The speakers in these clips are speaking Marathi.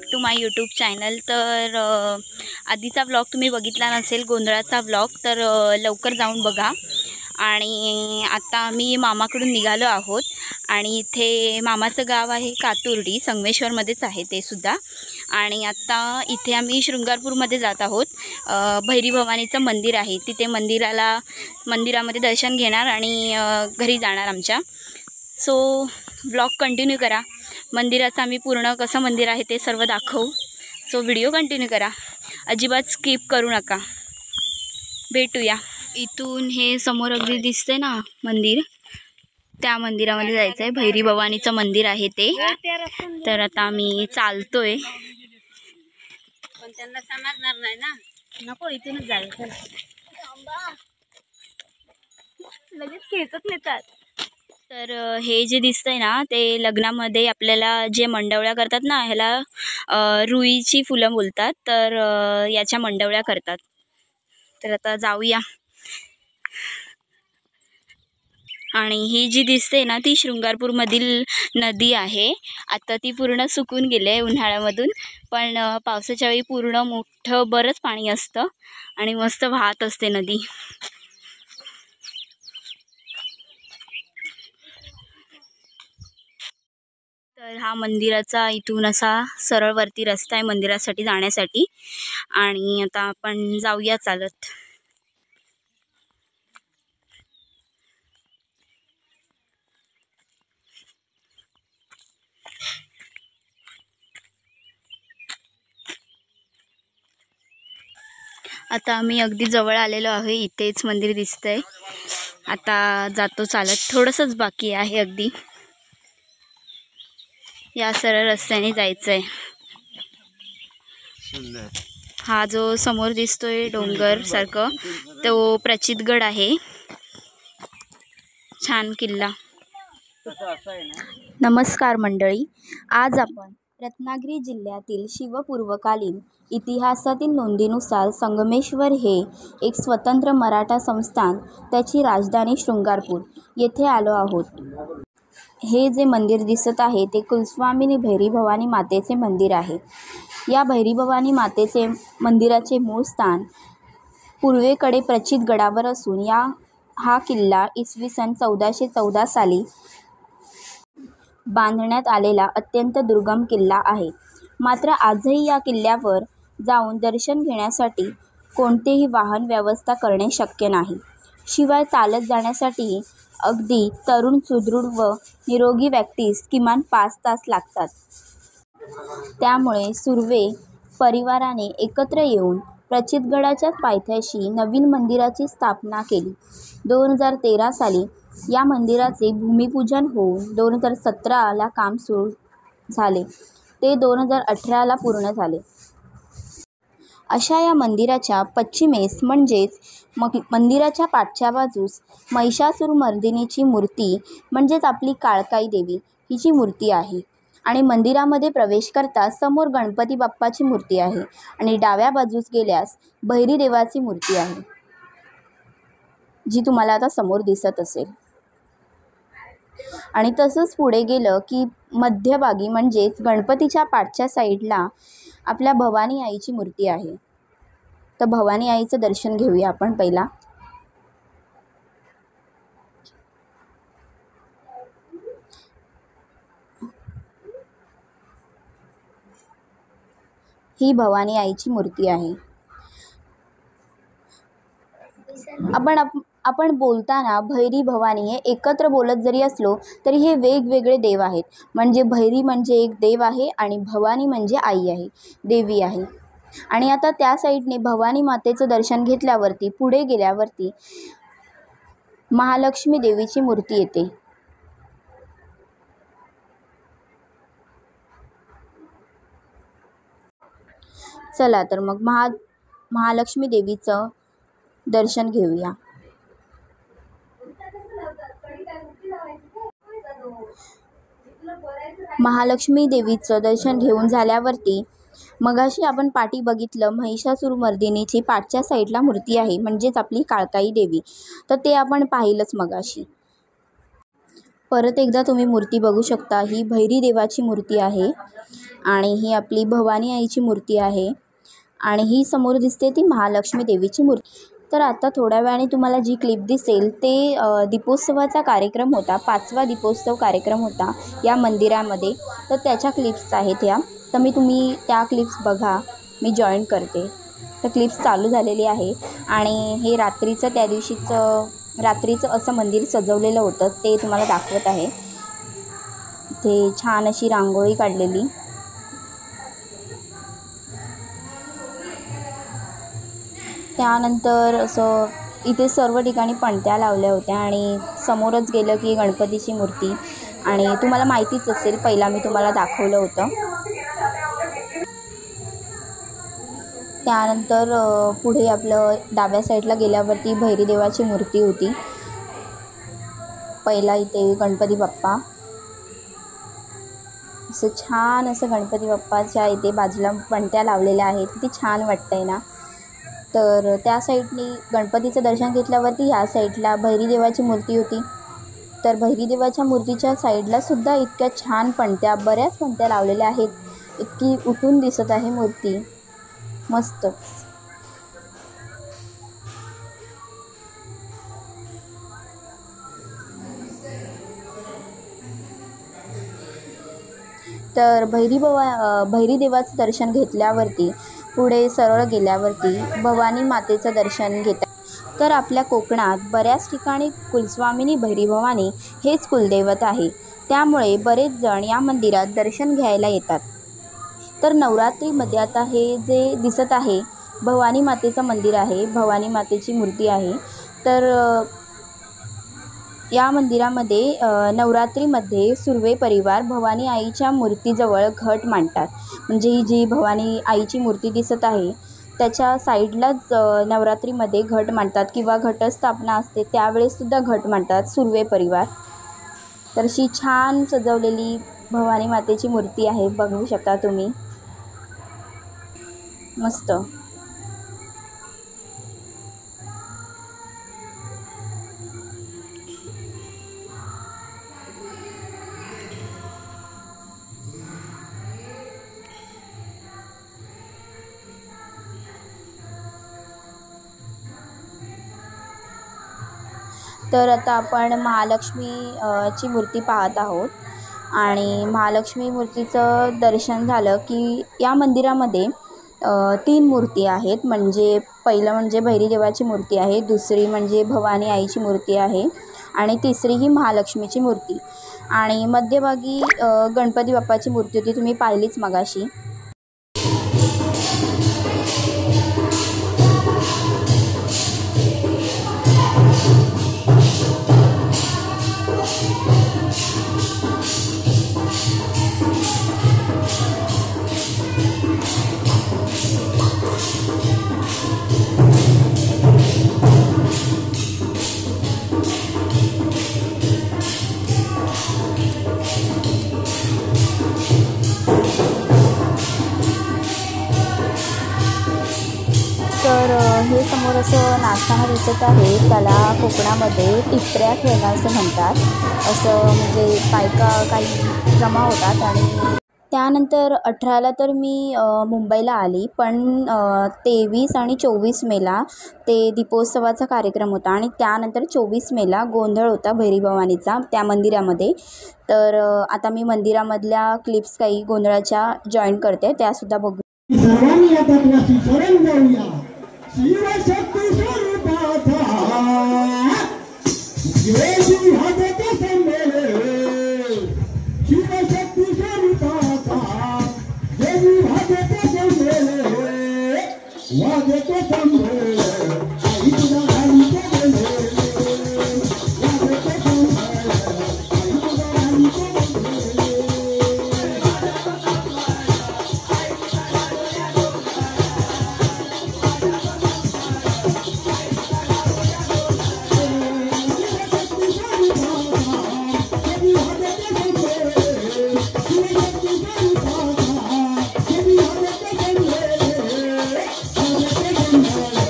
Back to my YouTube channel. तर आधीचा व्लॉग तुम्ही बघितला नसेल, गोंधळाचा व्लॉग, तर लवकर जाऊन बघा। आणि आता आम्ही मामाकडून निघालो आहोत आणि इथे मामाचं गाव आहे कातुर्डी, संगमेश्वरमध्येच आहे ते सुद्धा। आणि आता इथे आम्ही शृंगारपूरमध्ये जात आहोत। भैरी भवानीचं मंदिर आहे, तिथे मंदिरामध्ये दर्शन घेणार आणि घरी जाणार आमच्या। सो व्लॉग कंटिन्यू करा। मंदिराचं आम्ही पूर्ण कसं मंदिर आहे ते सर्व दाखवू। सो व्हिडिओ कंटिन्यू करा, अजिबात स्किप करू नका। भेटूया। इथून हे समोर अगदी दिसते ना मंदिर, त्या मंदिरामध्ये जायचं आहे। भैरी भवानीचं मंदिर आहे ते। तर आता आम्ही चालतोय, पण त्यांना समजणार नाही ना, नको इथूनच जायचं, लगेच खेचत नेतात। तर हे जे दिसतंय ना, ते लग्नामध्ये आपल्याला जे मंडवळ्या करतात ना, ह्याला रुईची फुलं बोलतात। तर याच्या मंडवळ्या करतात। तर आता जाऊया। आणि ही जी दिसते ना, ती शृंगारपूरमधील नदी आहे। आता ती पूर्ण सुकून गेली आहे उन्हाळ्यामधून, पण पावसाच्या वेळी पूर्ण मोठं बरंच पाणी असतं आणि मस्त वाहत असते नदी। तर हा मंदिराचा इथून असा सरळ वरती रस्ता आहे मंदिरासाठी जाण्यासाठी। आणि आता आपण जाऊया चालत। आता आम्ही अगदी जवळ आलेलो आहे, इथेच मंदिर दिसतंय। आता जातो चालत, थोडंसंच बाकी आहे अगदी। या सरळ रस्त्याने जायचंय। हा जो समोर दिसतोय डोंगर सारखं, तो प्रचितगड आहे, छान किल्ला। नमस्कार मंडळी, आज आपण रत्नागिरी जिल्ह्यातील शिवपूर्वकालीन इतिहासातील नोंदीनुसार संगमेश्वर हे एक स्वतंत्र मराठा संस्थान, त्याची राजधानी शृंगारपूर येथे आलो आहोत। हे जे मंदिर दिसत आहे ते कुलस्वामिनी भैरी भवानी मातेचे मंदिर आहे। या भैरी भवानी मातेचे मंदिराचे मूळ स्थान पूर्वेकडे प्रचितगडावर असून हा किल्ला इसवी सन 1414 साली बांधण्यात आलेला अत्यंत दुर्गम किल्ला आहे। मात्र आजही या किल्ल्यावर जाऊन दर्शन घेण्यासाठी कोणतेही वाहन व्यवस्था करणे शक्य नाही। शिवाय चालत जाण्यासाठी अगदी तरुण, सुदृढ व निरोगी व्यक्तीस किमान 5 तास लागतात। त्यामुळे सुर्वे परिवाराने एकत्र येऊन प्रचितगडाच्या पायथ्याशी नवीन मंदिराची स्थापना केली। 2013 साली या मंदिराचे भूमिपूजन होऊन 2017 ला काम सुरू झाले, ते 2018 ला पूर्ण झाले। अशा या मंदिराच्या पश्चिमेस म्हणजेच मंदिराच्या पाठच्या बाजूस महिषासुरमर्दिनीची मूर्ती म्हणजेच आपली काळकाई देवी हिची मूर्ती आहे। आणि मंदिरामध्ये प्रवेश करता समोर गणपती बाप्पाची मूर्ती आहे आणि डाव्या बाजूस गेल्यास भैरी देवाची मूर्ती आहे, जी तुम्हाला आता समोर दिसत असेल। आणि तसंच पुढे गेलं की मध्यभागी म्हणजेच गणपतीच्या पाठच्या साईडला आपल्या भवानी आईची मूर्ती आहे। तर भवानी आईचं दर्शन घेऊया आपण पहिला। ही भवानी आईची मूर्ती आहे। आपण बोलताना भैरी भवानी हे एकत्र बोलत जरी असलो तरी हे वेगवेगळे देव आहेत। म्हणजे भैरी म्हणजे एक देव आहे आणि भवानी म्हणजे आई आहे, देवी आहे। आणि आता त्या साईडने भवानी मातेचं दर्शन घेतल्यावरती पुढे गेल्यावरती महालक्ष्मी देवीची मूर्ती येते। चला तर मग महालक्ष्मी देवीचं दर्शन घेऊया। महालक्ष्मी देवीचं दर्शन घेऊन झाल्यावरती मगाशी आपण पाठी बघितलं महिषासुरमर्दिनीची पाठच्या साईडला मूर्ती आहे, म्हणजेच आपली काळकाई देवी, तर ते आपण पाहिलंच मगाशी। परत एकदा तुम्ही मूर्ती बघू शकता, ही भैरी देवाची मूर्ती आहे आणि ही आपली भवानी आईची मूर्ती आहे आणि ही समोर दिसते ती महालक्ष्मी देवीची मूर्ती। तर आता थोड्या वेळाने तुम्हाला जी क्लिप दिसेल ते दीपोत्सवाचा कार्यक्रम होता, 5वा दीपोत्सव कार्यक्रम होता या मंदिरामध्ये, तर त्याच्या क्लिप्स आहेत ह्या। तर तुम्ही त्या क्लिप्स बघा, मी जॉईन करते। तर क्लिप्स चालू झालेली आहे आणि हे रात्रीचं त्या दिवशीचं रात्रीचं असं मंदिर सजवलेलं होतं ते तुम्हाला दाखवत आहे। इथे छान अशी रांगोळी काढलेली, त्यानंतर असं इथे सर्व ठिकाणी पणत्या लावल्या होत्या आणि समोरच गेलं की गणपतीची मूर्ती, आणि तुम्हाला माहितीच असेल पहिला मी तुम्हाला दाखवलं होतं। त्यानंतर पुढे आपलं डाव्या साईडला गेल्यावरती भैरी देवाची मूर्ती होती। पहिला इथे गणपती बाप्पा, असं छान असं गणपती बाप्पाच्या इथे बाजूला पणत्या लावलेल्या आहेत, किती छान वाटतंय ना। तर त्या साईडनी गणपतीचं दर्शन घेतल्यावरती ह्या साईडला भैरी देवाची मूर्ती होती। तर भैरी देवाच्या मूर्तीच्या साईडला सुद्धा इतक्या छान पणत्या, बऱ्याच पणत्या लावलेल्या आहेत, इतकी उठून दिसत आहे मूर्ती, मस्तच। तर भैरी देवाचं दर्शन घेतल्यावरती पुढे सरळ गेल्यावरती भवानी मातेचं दर्शन घेतात। तर आपल्या कोकणात बऱ्याच ठिकाणी कुलस्वामिनी भैरी भवानी हेच कुलदैवत आहे, त्यामुळे बरेच जण या मंदिरात दर्शन घ्यायला येतात। तर नवरात्रीमध्ये आता हे जे दिसत आहे भवानी मातेचं मंदिर आहे, भवानी मातेची मूर्ती आहे। तर या मंदिरामध्ये नवरात्रीमध्ये सुर्वे परिवार भवानी आईच्या मूर्तीजवळ घट मांडतात, म्हणजे ही जी भवानी आईची मूर्ती दिसत आहे त्याच्या साईडलाच नवरात्रीमध्ये घट मांडतात किंवा घटस्थापना असते त्यावेळेससुद्धा घट मांडतात सुर्वे परिवार। तर अशी छान सजवलेली भवानी मातेची मूर्ती आहे, बघू शकता तुम्ही, मस्त। तर आता आपण महालक्ष्मी ची मूर्ती पाहत आहोत आणि महालक्ष्मी मूर्तीचं दर्शन झालं की या मंदिरामध्ये 3 मूर्ती आहेत, म्हणजे पहिलं म्हणजे भैरी देवाची मूर्ती आहे, दुसरी म्हणजे भवानी आईची मूर्ती आहे आणि तिसरी ही महालक्ष्मीची मूर्ती, आणि मध्यभागी गणपती बाप्पाची मूर्ती होती, तुम्ही पाहिलीच मगाशी। तर हे समोर असं नाचताना दिसत आहे, त्याला कोकणामध्ये टिपऱ्या खेळणं असं म्हणतात। असं म्हणजे बायका काही जमा होतात आणि त्यानंतर 18ला तर मी मुंबईला आली, पण 23 आणि 24 मेला ते दीपोत्सवाचा कार्यक्रम होता आणि त्यानंतर 24 मेला गोंधळ होता भैरी भवानीचा त्या मंदिरामध्ये। तर आता मी मंदिरामधल्या क्लिप्स काही गोंधळाच्या जॉईन करते, त्यासुद्धा बघू। शिवशक्ती स्वरूपाचा देवी हदते संमेले, शिवशक्ती स्वरूपाचा देवी हदते संमेले, वाजते संमेले, आई तुझा घाली गेले, वाजते संमेले, आई तुझा घाली गेले। Thank you.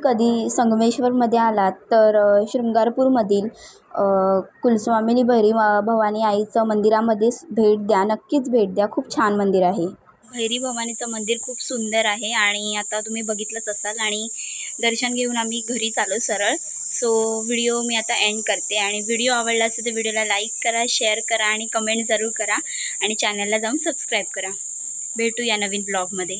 कधी संगमेश्वरमध्ये आलात तर शृंगारपूरमधील कुलस्वामिनी भैरी भवानी आईचं मंदिरामध्ये भेट द्या, नक्कीच भेट द्या. खूप छान मंदिर आहे. भैरी भवानीचं मंदिर खूप सुंदर आहे आणि आता तुम्ही बघितलंच असाल. आणि दर्शन घेऊन आम्ही घरी चालू सरळ. सो व्हिडिओ मी आता एंड करते आणि व्हिडिओ आवडला असेल तर व्हिडिओला लाईक करा, शेअर करा आणि कमेंट जरूर करा आणि चॅनलला जाऊन सबस्क्राईब करा. भेटूया नवीन ब्लॉगमध्ये.